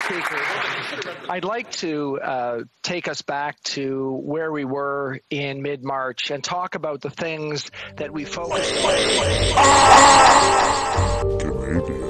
Speaker, I'd like to take us back to where we were in mid-March and talk about the things that we focused on. Canadian.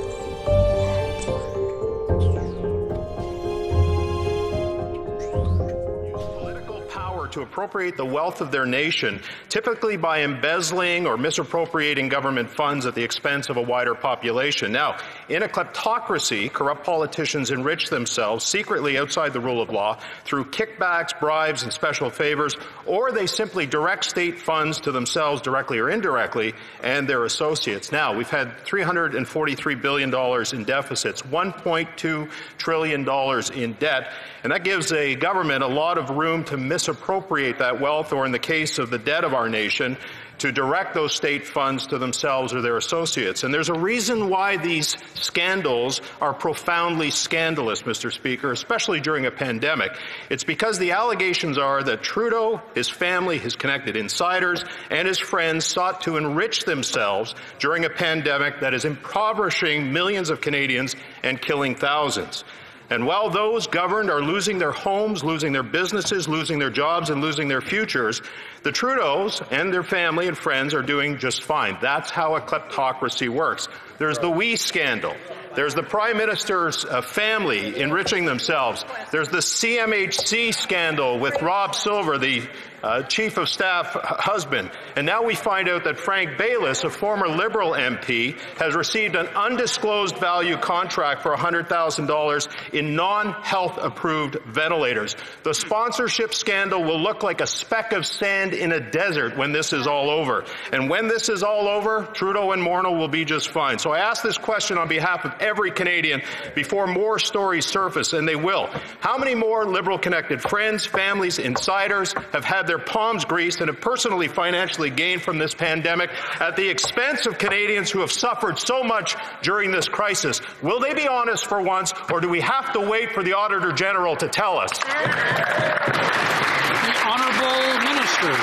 To appropriate the wealth of their nation, typically by embezzling or misappropriating government funds at the expense of a wider population. Now, in a kleptocracy, corrupt politicians enrich themselves secretly outside the rule of law through kickbacks, bribes, and special favors, or they simply direct state funds to themselves directly or indirectly and their associates. Now, we've had $343 billion in deficits, $1.2 trillion in debt, and that gives a government a lot of room to misappropriate that wealth, or in the case of the debt of our nation, to direct those state funds to themselves or their associates. And there's a reason why these scandals are profoundly scandalous, Mr. Speaker, especially during a pandemic. It's because the allegations are that Trudeau, his family, his connected insiders, and his friends sought to enrich themselves during a pandemic that is impoverishing millions of Canadians and killing thousands. And while those governed are losing their homes, losing their businesses, losing their jobs, and losing their futures, the Trudeaus and their family and friends are doing just fine. That's how a kleptocracy works. There's the We scandal. There's the Prime Minister's family enriching themselves. There's the CMHC scandal with Rob Silver, the Chief of Staff husband. And now we find out that Frank Baylis, a former Liberal MP, has received an undisclosed value contract for $100,000 in non-health approved ventilators. The sponsorship scandal will look like a speck of sand in a desert when this is all over. And when this is all over, Trudeau and Morneau will be just fine. So I ask this question on behalf of every Canadian before more stories surface, and they will. How many more Liberal-connected friends, families, insiders have had their palms greased and have personally financially gained from this pandemic at the expense of Canadians who have suffered so much during this crisis? Will they be honest for once, or do we have to wait for the Auditor General to tell us? The Honourable Minister.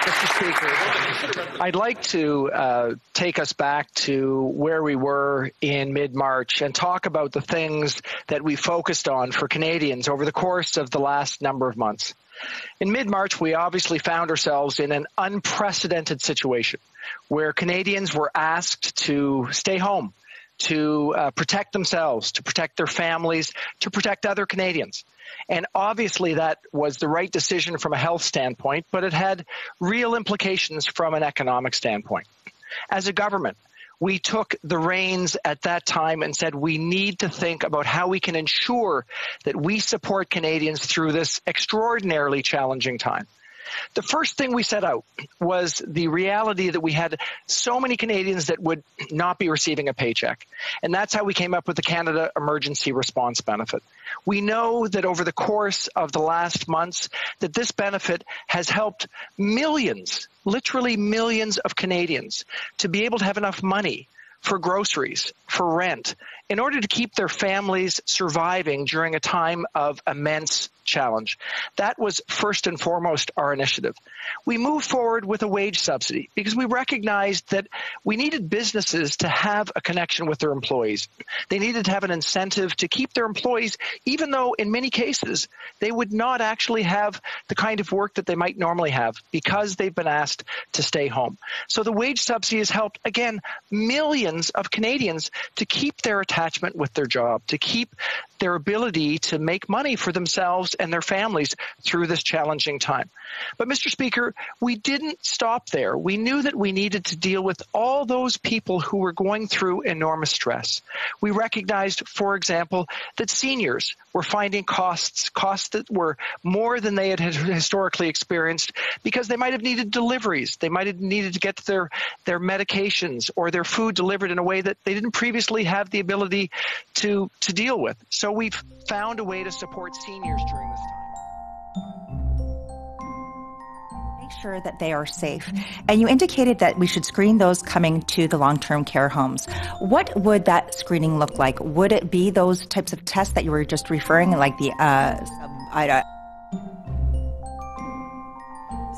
Mr. Speaker, I'd like to take us back to where we were in mid-March and talk about the things that we focused on for Canadians over the course of the last number of months. In mid-March, we obviously found ourselves in an unprecedented situation where Canadians were asked to stay home, to protect themselves, to protect their families, to protect other Canadians. And obviously that was the right decision from a health standpoint, but it had real implications from an economic standpoint. As a government, we took the reins at that time and said we need to think about how we can ensure that we support Canadians through this extraordinarily challenging time. The first thing we set out was the reality that we had so many Canadians that would not be receiving a paycheck. And that's how we came up with the Canada Emergency Response Benefit. We know that over the course of the last months that this benefit has helped millions, literally millions of Canadians to be able to have enough money for groceries, for rent, in order to keep their families surviving during a time of immense challenge. That was first and foremost our initiative. We moved forward with a wage subsidy because we recognized that we needed businesses to have a connection with their employees. They needed to have an incentive to keep their employees, even though in many cases they would not actually have the kind of work that they might normally have because they've been asked to stay home. So the wage subsidy has helped, again, millions of Canadians to keep their attachment with their job, to keep their ability to make money for themselves and their families through this challenging time. But Mr. Speaker, we didn't stop there. We knew that we needed to deal with all those people who were going through enormous stress. We recognized, for example, that seniors were finding costs that were more than they had historically experienced because they might have needed deliveries. They might have needed to get their medications or their food delivered in a way that they didn't previously have the ability to deal with. So we've found a way to support seniors during this time. Make sure that they are safe. And you indicated that we should screen those coming to the long-term care homes. What would that screening look like? Would it be those types of tests that you were just referring, like the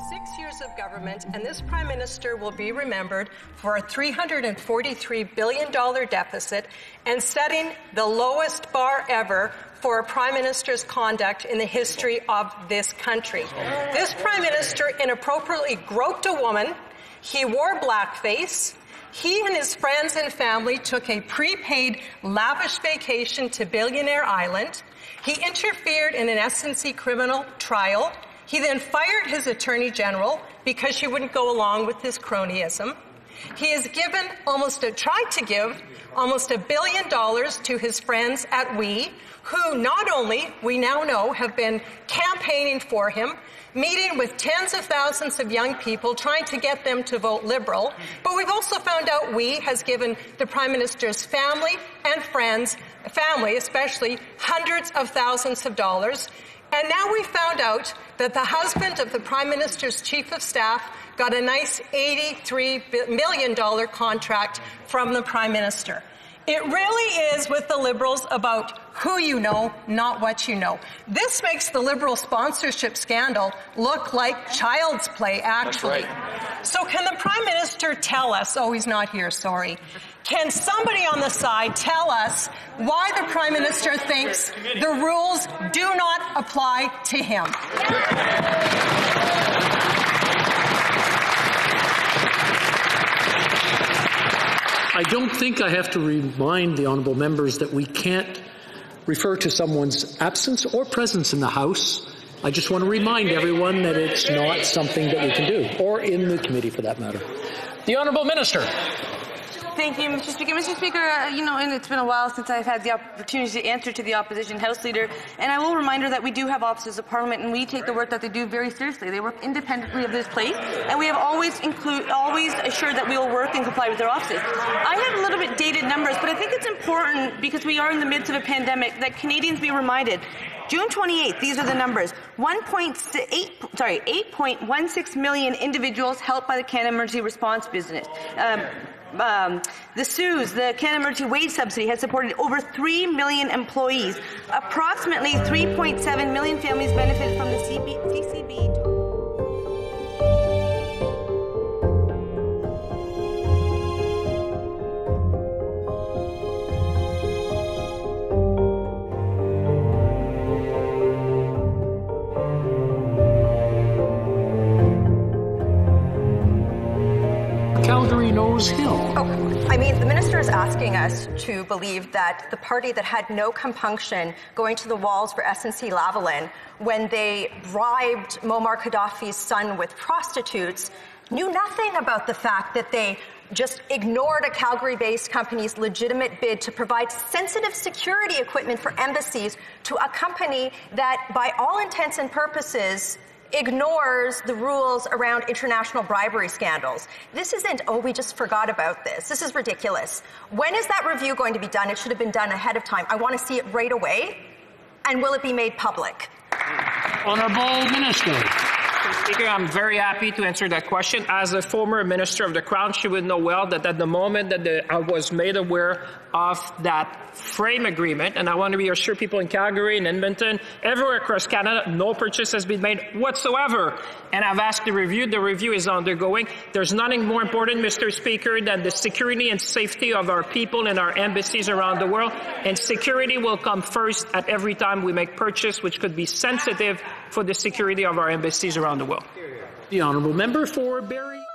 6 years of government and this Prime Minister will be remembered for a $343 billion deficit and setting the lowest bar ever for a Prime Minister's conduct in the history of this country. This Prime Minister inappropriately groped a woman. He wore blackface. He and his friends and family took a prepaid, lavish vacation to Billionaire Island. He interfered in an SNC criminal trial. He then fired his Attorney General because she wouldn't go along with his cronyism. He has tried to give almost $1 billion to his friends at HoC, who not only, we now know, have been campaigning for him, meeting with tens of thousands of young people, trying to get them to vote Liberal. But we've also found out HoC has given the Prime Minister's family and friends, family especially, hundreds of thousands of dollars. And now we found out that the husband of the Prime Minister's Chief of Staff got a nice $83 million contract from the Prime Minister. It really is with the Liberals about who you know, not what you know. This makes the Liberal sponsorship scandal look like child's play, actually. Right. So can the Prime Minister tell us, oh, he's not here, sorry. Can somebody on the side tell us why the Prime Minister thinks the rules do not apply to him? I don't think I have to remind the honourable members that we can't refer to someone's absence or presence in the House. I just want to remind everyone that it's not something that we can do, or in the committee for that matter. The Honourable Minister. Thank you, Mr. Speaker. Mr. Speaker, and it's been a while since I've had the opportunity to answer to the Opposition House Leader, and I will remind her that we do have officers of Parliament, and we take the work that they do very seriously. They work independently of this place, and we have always assured that we will work and comply with their offices. I have a little bit dated numbers, but I think it's important, because we are in the midst of a pandemic, that Canadians be reminded. June 28th, these are the numbers. 8.16 million individuals helped by the Canada Emergency Response Business. The CEWS, the Canada Emergency Wage Subsidy, has supported over 3 million employees. Approximately 3.7 million families benefited from the CCB. Calgary Nose Hill. The Minister is asking us to believe that the party that had no compunction going to the walls for SNC-Lavalin when they bribed Muammar Gaddafi's son with prostitutes knew nothing about the fact that they just ignored a Calgary-based company's legitimate bid to provide sensitive security equipment for embassies to a company that, by all intents and purposes, ignores the rules around international bribery scandals. This isn't, oh, we just forgot about this. This is ridiculous. When is that review going to be done? It should have been done ahead of time. I want to see it right away. And will it be made public? Honourable Minister. Mr. Speaker, I'm very happy to answer that question. As a former Minister of the Crown, she would know well that at the moment that I was made aware of that frame agreement, and I want to reassure people in Calgary and Edmonton, everywhere across Canada, no purchase has been made whatsoever. And I've asked the review. The review is undergoing. There's nothing more important, Mr. Speaker, than the security and safety of our people and our embassies around the world. And security will come first at every time we make purchase, which could be sensitive for the security of our embassies around the world. The Honourable Member for Barrie.